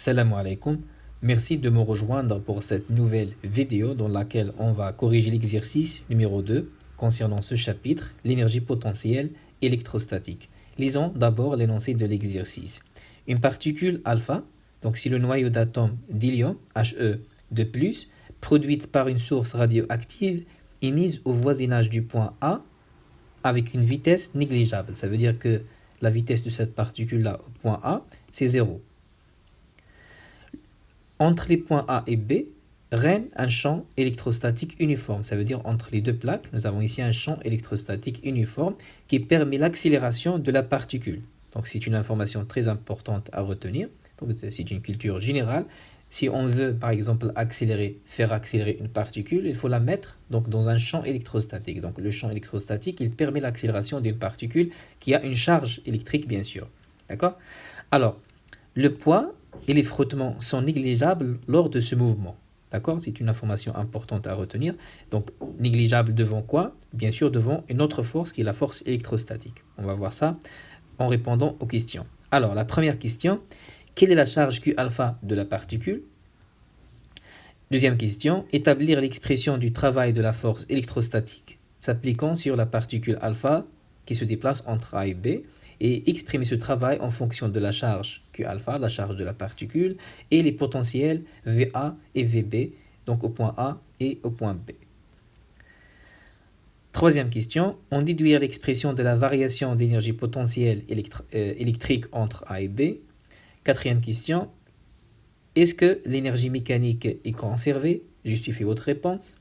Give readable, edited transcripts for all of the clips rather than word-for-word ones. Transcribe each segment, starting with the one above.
Salam alaikum. Merci de me rejoindre pour cette nouvelle vidéo dans laquelle on va corriger l'exercice numéro 2 concernant ce chapitre, l'énergie potentielle électrostatique. Lisons d'abord l'énoncé de l'exercice. Une particule alpha, donc si le noyau d'atome d'hélium, He2+, produite par une source radioactive, est mise au voisinage du point A avec une vitesse négligeable. Ça veut dire que la vitesse de cette particule-là au point A, c'est 0. Entre les points A et B, règne un champ électrostatique uniforme. Ça veut dire entre les deux plaques, nous avons ici un champ électrostatique uniforme qui permet l'accélération de la particule. Donc c'est une information très importante à retenir. Donc c'est une culture générale. Si on veut par exemple faire accélérer une particule, il faut la mettre donc dans un champ électrostatique. Donc le champ électrostatique, il permet l'accélération d'une particule qui a une charge électrique bien sûr. D'accord? Alors, le poids et les frottements sont négligeables lors de ce mouvement. D'accord? C'est une information importante à retenir. Donc, négligeable devant quoi? Bien sûr, devant une autre force qui est la force électrostatique. On va voir ça en répondant aux questions. Alors, la première question, quelle est la charge Q alpha de la particule? Deuxième question, établir l'expression du travail de la force électrostatique s'appliquant sur la particule alpha qui se déplace entre A et B, et exprimer ce travail en fonction de la charge Q alpha, la charge de la particule, et les potentiels VA et VB, donc au point A et au point B. Troisième question, on déduire l'expression de la variation d'énergie potentielle électrique entre A et B. Quatrième question, est-ce que l'énergie mécanique est conservée? Justifiez votre réponse.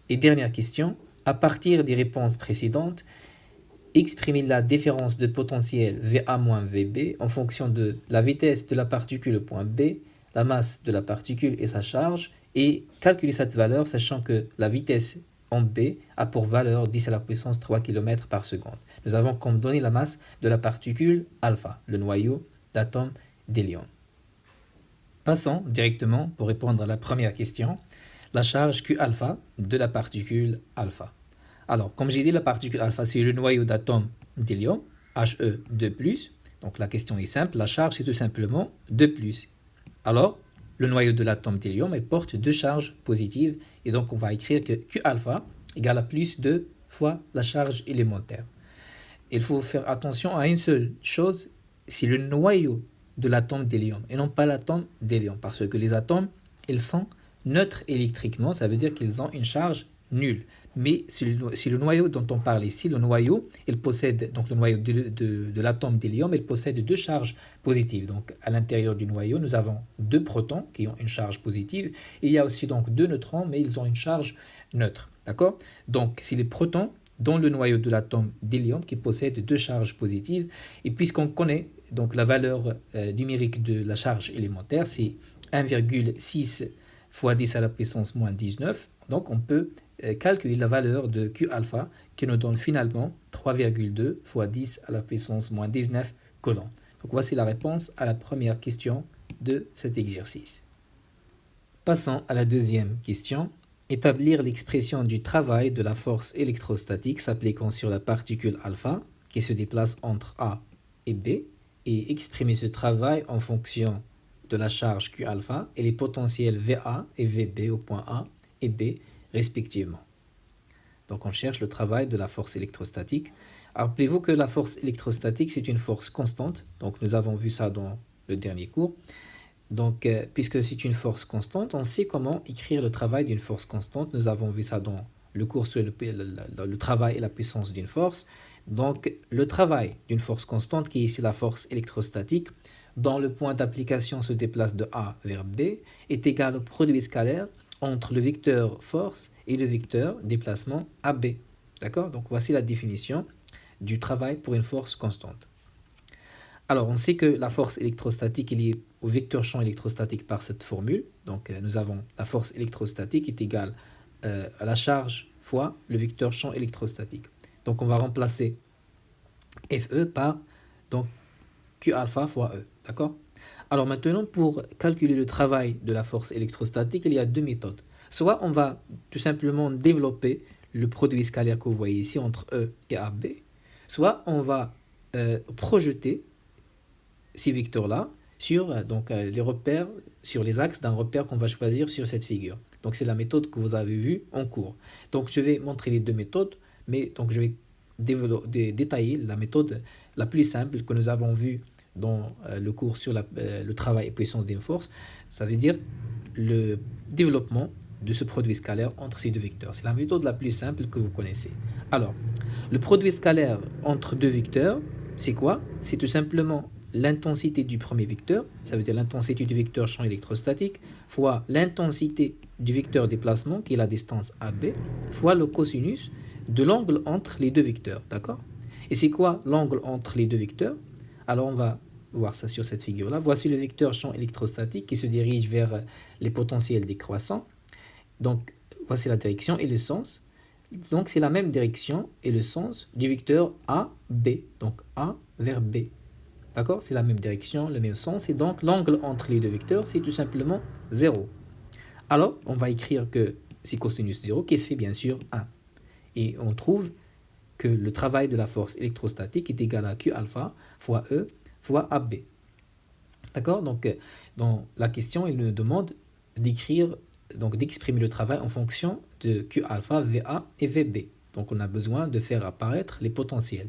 Et dernière question, à partir des réponses précédentes, exprimer la différence de potentiel VA-VB en fonction de la vitesse de la particule au point B, la masse de la particule et sa charge, et calculer cette valeur sachant que la vitesse en B a pour valeur 10 à la puissance 3 km par seconde. Nous avons comme donnée la masse de la particule alpha, le noyau d'atome d'hélium. Passons directement pour répondre à la première question, la charge Q alpha de la particule alpha. Alors, comme j'ai dit, la particule alpha, c'est le noyau d'atome d'hélium, He2+. Donc, la question est simple. La charge, c'est tout simplement 2+. Alors, le noyau de l'atome d'hélium, il porte deux charges positives. Et donc, on va écrire que Q alpha égale à plus 2 fois la charge élémentaire. Il faut faire attention à une seule chose, c'est le noyau de l'atome d'hélium et non pas l'atome d'hélium. Parce que les atomes, ils sont neutres électriquement. Ça veut dire qu'ils ont une charge nulle. Mais si le noyau dont on parle ici, le noyau, il possède, donc le noyau de l'atome d'hélium, il possède deux charges positives. Donc à l'intérieur du noyau, nous avons deux protons qui ont une charge positive. Et il y a aussi donc deux neutrons, mais ils ont une charge neutre. D'accord? Donc c'est les protons dans le noyau de l'atome d'hélium qui possède deux charges positives. Et puisqu'on connaît donc la valeur numérique de la charge élémentaire, c'est 1,6 fois 10 à la puissance moins 19. Donc on peut calculer la valeur de Q alpha qui nous donne finalement 3,2 fois 10 à la puissance moins 19 coulombs. Donc voici la réponse à la première question de cet exercice. Passons à la deuxième question. Établir l'expression du travail de la force électrostatique s'appliquant sur la particule alpha qui se déplace entre A et B et exprimer ce travail en fonction de la charge Q alpha et les potentiels VA et VB au point A et B respectivement. Donc on cherche le travail de la force électrostatique. Rappelez-vous que la force électrostatique, c'est une force constante. Donc nous avons vu ça dans le dernier cours. Donc puisque c'est une force constante, on sait comment écrire le travail d'une force constante. Nous avons vu ça dans le cours sur le travail et la puissance d'une force. Donc le travail d'une force constante, qui est ici la force électrostatique, dont le point d'application se déplace de A vers B, est égal au produit scalaire entre le vecteur force et le vecteur déplacement AB. D'accord? Donc voici la définition du travail pour une force constante. Alors on sait que la force électrostatique est liée au vecteur champ électrostatique par cette formule. Donc nous avons la force électrostatique est égale à la charge fois le vecteur champ électrostatique. Donc on va remplacer Fe par donc Q alpha fois E. D'accord? Alors maintenant, pour calculer le travail de la force électrostatique, il y a deux méthodes. Soit on va tout simplement développer le produit scalaire que vous voyez ici entre E et AB, soit on va projeter ces vecteurs-là sur les repères, sur les axes d'un repère qu'on va choisir sur cette figure. Donc c'est la méthode que vous avez vue en cours. Donc je vais montrer les deux méthodes, mais donc je vais détailler la méthode la plus simple que nous avons vue dans le cours sur le travail et puissance d'une force. Ça veut dire le développement de ce produit scalaire entre ces deux vecteurs. C'est la méthode la plus simple que vous connaissez. Alors, le produit scalaire entre deux vecteurs, c'est quoi? C'est tout simplement l'intensité du premier vecteur, ça veut dire l'intensité du vecteur champ électrostatique, fois l'intensité du vecteur déplacement, qui est la distance AB, fois le cosinus de l'angle entre les deux vecteurs, d'accord? Et c'est quoi l'angle entre les deux vecteurs? Alors on va voir ça sur cette figure-là. Voici le vecteur champ électrostatique qui se dirige vers les potentiels décroissants. Donc voici la direction et le sens. Donc c'est la même direction et le sens du vecteur AB, donc A vers B. D'accord? C'est la même direction, le même sens, et donc l'angle entre les deux vecteurs, c'est tout simplement 0. Alors, on va écrire que c'est cosinus 0 qui fait bien sûr 1. Et on trouve que le travail de la force électrostatique est égal à Q alpha fois E fois AB. D'accord? Donc, dans la question, il nous demande d'écrire, donc d'exprimer le travail en fonction de Q alpha, VA et VB. Donc, on a besoin de faire apparaître les potentiels.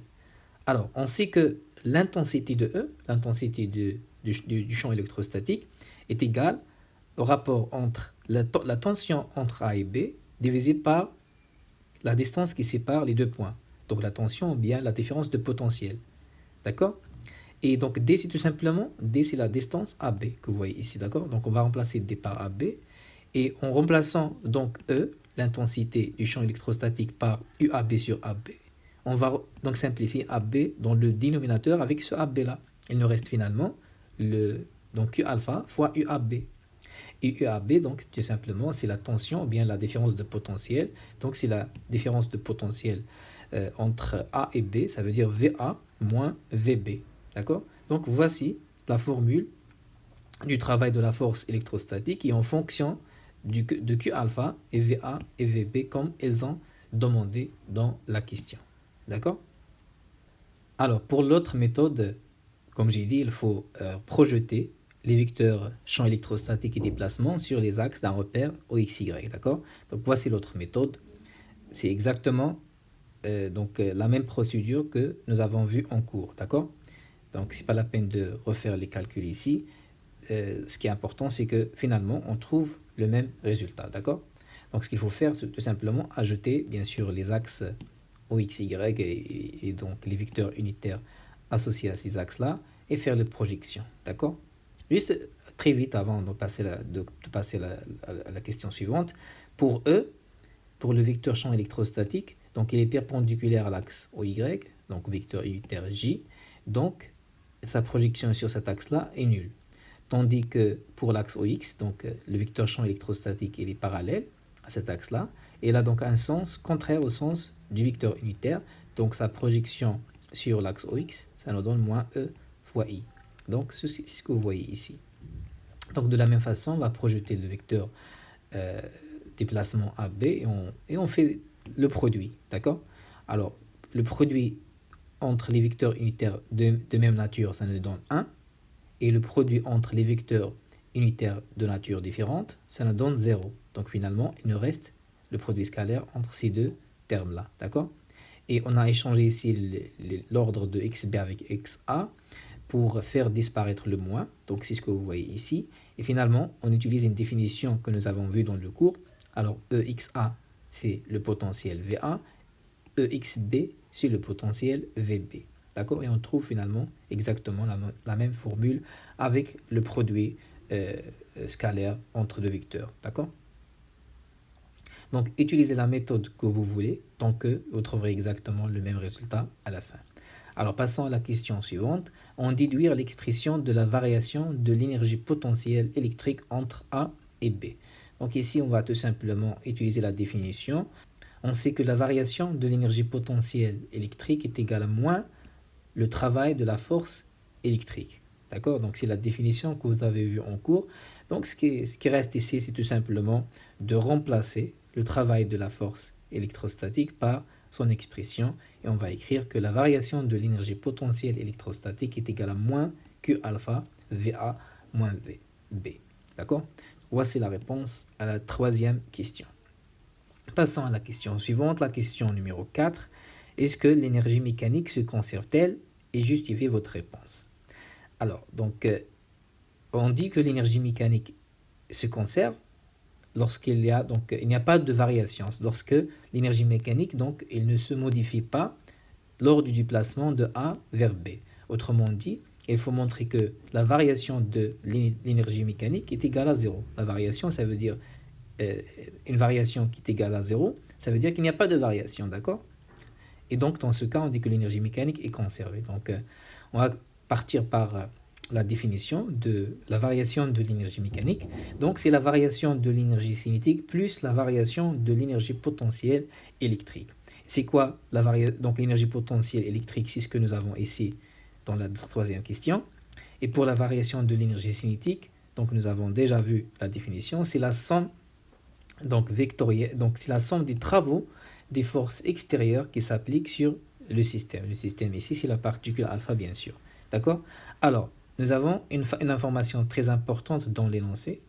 Alors, on sait que l'intensité de E, l'intensité du champ électrostatique, est égale au rapport entre la tension entre A et B divisé par la distance qui sépare les deux points. Donc la tension ou bien la différence de potentiel. D'accord? Et donc D, c'est tout simplement, D, c'est la distance AB que vous voyez ici. D'accord? Donc on va remplacer D par AB. Et en remplaçant donc E, l'intensité du champ électrostatique, par UAB sur AB, on va donc simplifier AB dans le dénominateur avec ce AB là. Il nous reste finalement donc Q alpha fois UAB. Et UAB, donc tout simplement, c'est la tension ou bien la différence de potentiel. Donc c'est la différence de potentiel entre A et B, ça veut dire VA moins VB. D'accord? Donc voici la formule du travail de la force électrostatique et en fonction de Q alpha et VA et VB comme elles ont demandé dans la question. D'accord? Alors, pour l'autre méthode, comme j'ai dit, il faut projeter les vecteurs champ électrostatique et déplacement sur les axes d'un repère OXY. D'accord? Donc, voici l'autre méthode. C'est exactement la même procédure que nous avons vue en cours. D'accord? Donc, ce n'est pas la peine de refaire les calculs ici. Ce qui est important, c'est que finalement, on trouve le même résultat. D'accord? Donc, ce qu'il faut faire, c'est tout simplement ajouter, bien sûr, les axes OXY et donc les vecteurs unitaires associés à ces axes-là et faire les projections. D'accord? Juste très vite avant de passer à la question suivante. Pour E, pour le vecteur champ électrostatique, donc il est perpendiculaire à l'axe OY, donc vecteur unitaire J, donc sa projection sur cet axe-là est nulle. Tandis que pour l'axe OX, donc le vecteur champ électrostatique, il est parallèle à cet axe-là, et il a donc un sens contraire au sens du vecteur unitaire, donc sa projection sur l'axe OX, ça nous donne moins E fois I. Donc c'est ce que vous voyez ici. Donc de la même façon, on va projeter le vecteur déplacement AB et on fait le produit, d'accord? Alors, le produit entre les vecteurs unitaires de même nature, ça nous donne 1, et le produit entre les vecteurs unitaires de nature différente, ça nous donne 0. Donc finalement, il nous reste le produit scalaire entre ces deux termes-là, d'accord? Et on a échangé ici l'ordre de xb avec xa pour faire disparaître le moins, donc c'est ce que vous voyez ici. Et finalement, on utilise une définition que nous avons vue dans le cours. Alors, EXA, c'est le potentiel VA, EXB, c'est le potentiel VB. D'accord? Et on trouve finalement exactement la même formule avec le produit scalaire entre deux vecteurs. D'accord? Donc, utilisez la méthode que vous voulez, tant que vous trouverez exactement le même résultat à la fin. Alors, passons à la question suivante. On déduire l'expression de la variation de l'énergie potentielle électrique entre A et B. Donc ici, on va tout simplement utiliser la définition. On sait que la variation de l'énergie potentielle électrique est égale à moins le travail de la force électrique. D'accord? Donc c'est la définition que vous avez vue en cours. Donc ce qui reste ici, c'est tout simplement de remplacer le travail de la force électrostatique par son expression. Et on va écrire que la variation de l'énergie potentielle électrostatique est égale à moins Q alpha VA moins VB. D'accord? Voici la réponse à la troisième question. Passons à la question suivante, la question numéro 4. Est-ce que l'énergie mécanique se conserve-t-elle? Et justifiez votre réponse. Alors, donc, on dit que l'énergie mécanique se conserve lorsqu'il y a, donc, il n'y a pas de variation. Lorsque l'énergie mécanique, donc, elle ne se modifie pas lors du déplacement de A vers B. Autrement dit, il faut montrer que la variation de l'énergie mécanique est égale à 0. La variation, ça veut dire une variation qui est égale à 0, ça veut dire qu'il n'y a pas de variation, d'accord? Et donc, dans ce cas, on dit que l'énergie mécanique est conservée. Donc, on va partir par la définition de la variation de l'énergie mécanique. Donc, c'est la variation de l'énergie cinétique plus la variation de l'énergie potentielle électrique. C'est quoi la variation? Donc, l'énergie potentielle électrique, c'est ce que nous avons ici dans la troisième question. Et pour la variation de l'énergie cinétique, donc nous avons déjà vu la définition, c'est la somme donc vectorielle, donc c'est la somme des travaux des forces extérieures qui s'appliquent sur le système. Le système ici, c'est la particule alpha, bien sûr. D'accord? Alors, nous avons une information très importante dans l'énoncé.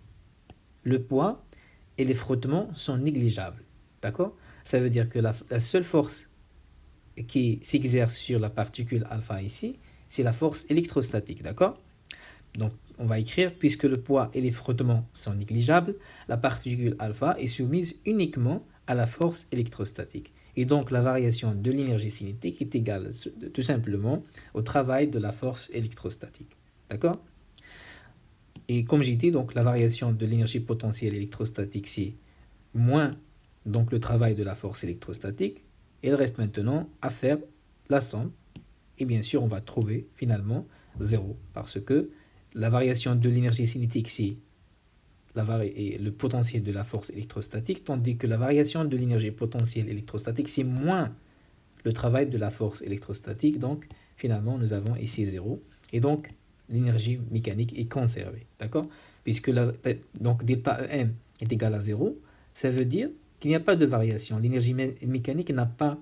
Le poids et les frottements sont négligeables. D'accord? Ça veut dire que la seule force qui s'exerce sur la particule alpha ici, c'est la force électrostatique. D'accord? Donc, on va écrire, puisque le poids et les frottements sont négligeables, la particule alpha est soumise uniquement à la force électrostatique. Et donc, la variation de l'énergie cinétique est égale tout simplement au travail de la force électrostatique. D'accord? Et comme j'ai dit, donc, la variation de l'énergie potentielle électrostatique, c'est moins donc, le travail de la force électrostatique. Et il reste maintenant à faire la somme. Et bien sûr, on va trouver finalement 0 parce que la variation de l'énergie cinétique, c'est le potentiel de la force électrostatique, tandis que la variation de l'énergie potentielle électrostatique, c'est moins le travail de la force électrostatique. Donc, finalement, nous avons ici 0. Et donc, l'énergie mécanique est conservée. D'accord? Puisque donc, delta EM est égal à 0, ça veut dire qu'il n'y a pas de variation. L'énergie mécanique n'a pas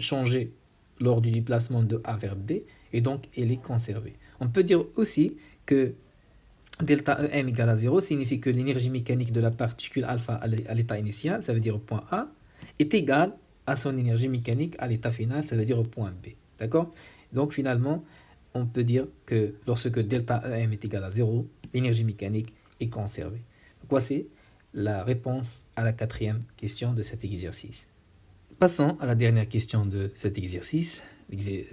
changé lors du déplacement de A vers B, et donc elle est conservée. On peut dire aussi que delta EM égale à 0 signifie que l'énergie mécanique de la particule alpha à l'état initial, ça veut dire au point A, est égale à son énergie mécanique à l'état final, ça veut dire au point B. D'accord? Donc finalement, on peut dire que lorsque delta EM est égal à 0, l'énergie mécanique est conservée. Donc voici la réponse à la quatrième question de cet exercice. Passons à la dernière question de cet exercice,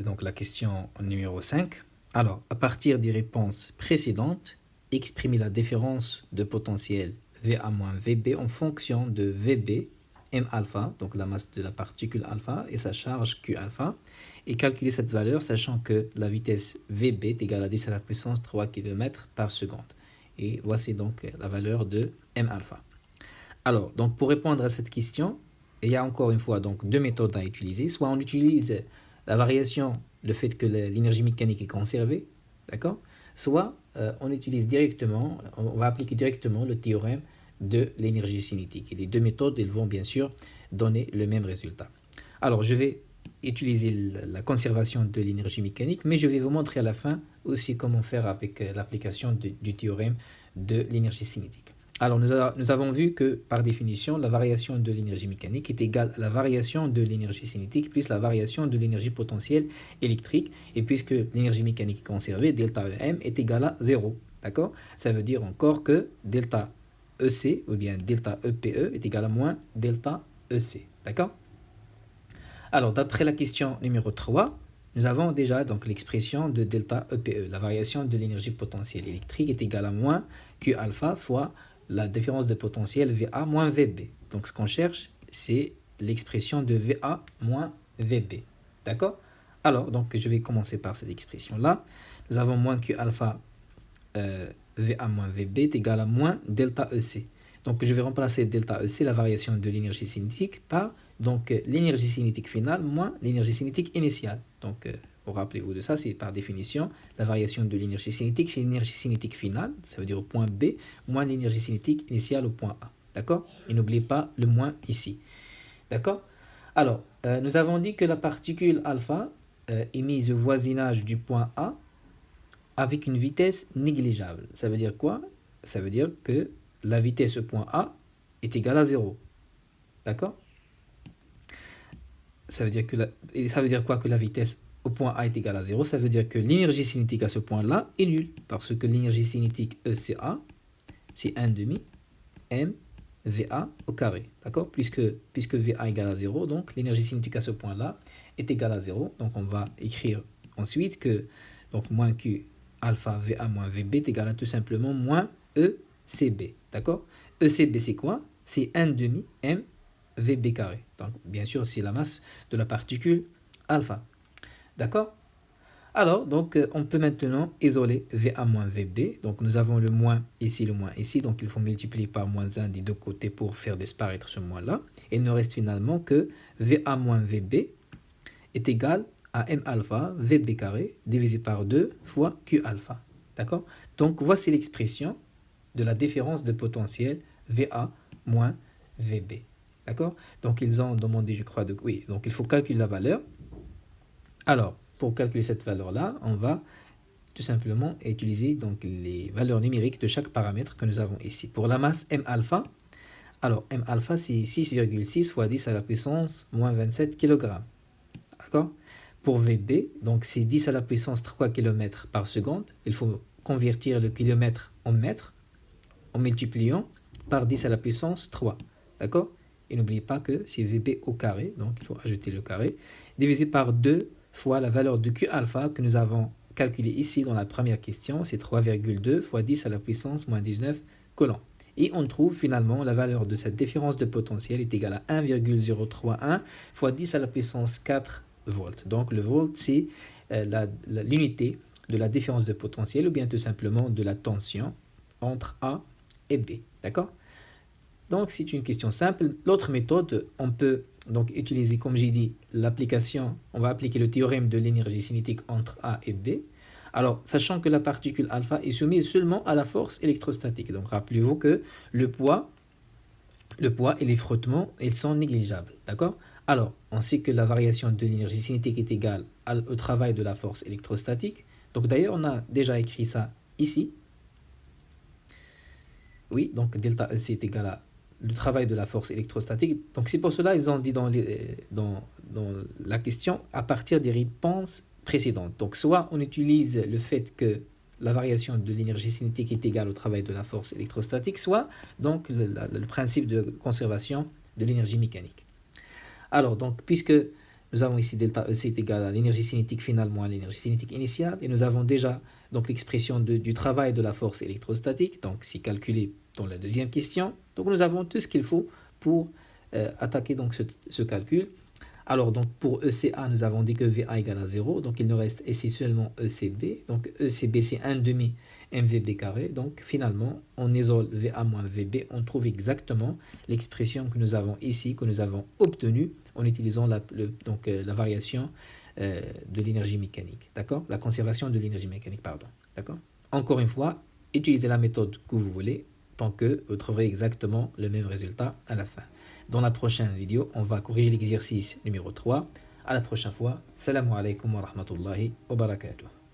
donc la question numéro 5. Alors, à partir des réponses précédentes, exprimez la différence de potentiel VA moins VB en fonction de VB, M alpha, donc la masse de la particule alpha, et sa charge Q alpha, et calculer cette valeur sachant que la vitesse VB est égale à 10 à la puissance 3 km par seconde. Et voici donc la valeur de M alpha. Alors, donc pour répondre à cette question, il y a encore une fois donc deux méthodes à utiliser. Soit on utilise la variation, le fait que l'énergie mécanique est conservée, d'accord? Soit on utilise directement, on va appliquer directement le théorème de l'énergie cinétique. Et les deux méthodes, elles vont bien sûr donner le même résultat. Alors, je vais utiliser la conservation de l'énergie mécanique, mais je vais vous montrer à la fin aussi comment faire avec l'application du théorème de l'énergie cinétique. Alors, nous avons vu que, par définition, la variation de l'énergie mécanique est égale à la variation de l'énergie cinétique plus la variation de l'énergie potentielle électrique. Et puisque l'énergie mécanique est conservée, delta EM est égal à 0. D'accord? Ça veut dire encore que delta EC, ou bien delta EPE, est égal à moins delta EC. D'accord? Alors, d'après la question numéro 3, nous avons déjà donc l'expression de delta EPE. La variation de l'énergie potentielle électrique est égale à moins Q alpha fois la différence de potentiel VA moins VB. Donc, ce qu'on cherche, c'est l'expression de VA moins VB. D'accord? Alors, donc, je vais commencer par cette expression-là. Nous avons moins Q alpha VA moins VB est égal à moins delta EC. Donc, je vais remplacer delta EC, la variation de l'énergie cinétique, par donc l'énergie cinétique finale moins l'énergie cinétique initiale. Donc, vous rappelez-vous de ça, c'est par définition, la variation de l'énergie cinétique, c'est l'énergie cinétique finale, ça veut dire au point B, moins l'énergie cinétique initiale au point A. D'accord? Et n'oubliez pas le moins ici. D'accord? Alors, nous avons dit que la particule alpha est mise au voisinage du point A avec une vitesse négligeable. Ça veut dire quoi? Ça veut dire que la vitesse au point A est égale à 0. D'accord? Ça veut dire et ça veut dire quoi que la vitesse au point A est égale à 0? Ça veut dire que l'énergie cinétique à ce point-là est nulle. Parce que l'énergie cinétique ECA, c'est 1 demi m VA au carré. D'accord? Puisque VA égale à 0, donc l'énergie cinétique à ce point-là est égale à 0. Donc on va écrire ensuite que donc moins Q alpha VA moins VB est égal à tout simplement moins ECB. D'accord? ECB c'est quoi? C'est 1 demi m VB carré. Donc bien sûr c'est la masse de la particule alpha. D'accord? Alors, donc, on peut maintenant isoler VA moins VB. Donc, nous avons le moins ici, donc il faut multiplier par moins 1 des deux côtés pour faire disparaître ce moins-là. Et il ne reste finalement que VA moins VB est égal à M alpha VB carré divisé par 2 fois Q alpha. D'accord? Donc, voici l'expression de la différence de potentiel VA moins VB. D'accord? Donc, ils ont demandé, je crois, oui, donc il faut calculer la valeur. Alors, pour calculer cette valeur-là, on va tout simplement utiliser donc les valeurs numériques de chaque paramètre que nous avons ici. Pour la masse M alpha, alors M alpha c'est 6,6 fois 10 à la puissance moins 27 kg. D'accord? Pour VB, donc c'est 10 à la puissance 3 km par seconde. Il faut convertir le kilomètre en mètre en multipliant par 10 à la puissance 3. D'accord? Et n'oubliez pas que c'est VB au carré, donc il faut ajouter le carré, divisé par 2 fois la valeur de Q alpha que nous avons calculé ici dans la première question, c'est 3,2 fois 10 à la puissance moins 19 coulombs. Et on trouve finalement la valeur de cette différence de potentiel est égale à 1,031 fois 10 à la puissance 4 volts. Donc le volt, c'est l'unité de la différence de potentiel ou bien tout simplement de la tension entre A et B. D'accord? Donc c'est une question simple. L'autre méthode, on peut donc utiliser, comme j'ai dit, l'application, on va appliquer le théorème de l'énergie cinétique entre A et B. Alors, sachant que la particule alpha est soumise seulement à la force électrostatique. Donc, rappelez-vous que le poids et les frottements, ils sont négligeables. D'accord? Alors, on sait que la variation de l'énergie cinétique est égale au travail de la force électrostatique. Donc, d'ailleurs, on a déjà écrit ça ici. Oui, donc delta EC est égal à le travail de la force électrostatique. Donc c'est pour cela qu'ils ont dit dans la question à partir des réponses précédentes. Donc soit on utilise le fait que la variation de l'énergie cinétique est égale au travail de la force électrostatique, soit donc le principe de conservation de l'énergie mécanique. Alors donc puisque nous avons ici delta EC est égal à l'énergie cinétique finale moins l'énergie cinétique initiale, et nous avons déjà donc l'expression du travail de la force électrostatique, donc c'est calculé dans la deuxième question. Donc nous avons tout ce qu'il faut pour attaquer donc ce calcul. Alors donc pour ECA, nous avons dit que VA égale à 0, donc il nous reste ici seulement ECB. Donc ECB c'est 1 demi MVB carré. Donc finalement, on isole VA moins VB, on trouve exactement l'expression que nous avons ici, que nous avons obtenue en utilisant la variation de l'énergie mécanique. D'accord? La conservation de l'énergie mécanique, pardon. D'accord? Encore une fois, utilisez la méthode que vous voulez, tant que vous trouverez exactement le même résultat à la fin. Dans la prochaine vidéo, on va corriger l'exercice numéro 3. À la prochaine fois. Salam alaikum wa rahmatullahi wa barakatuh.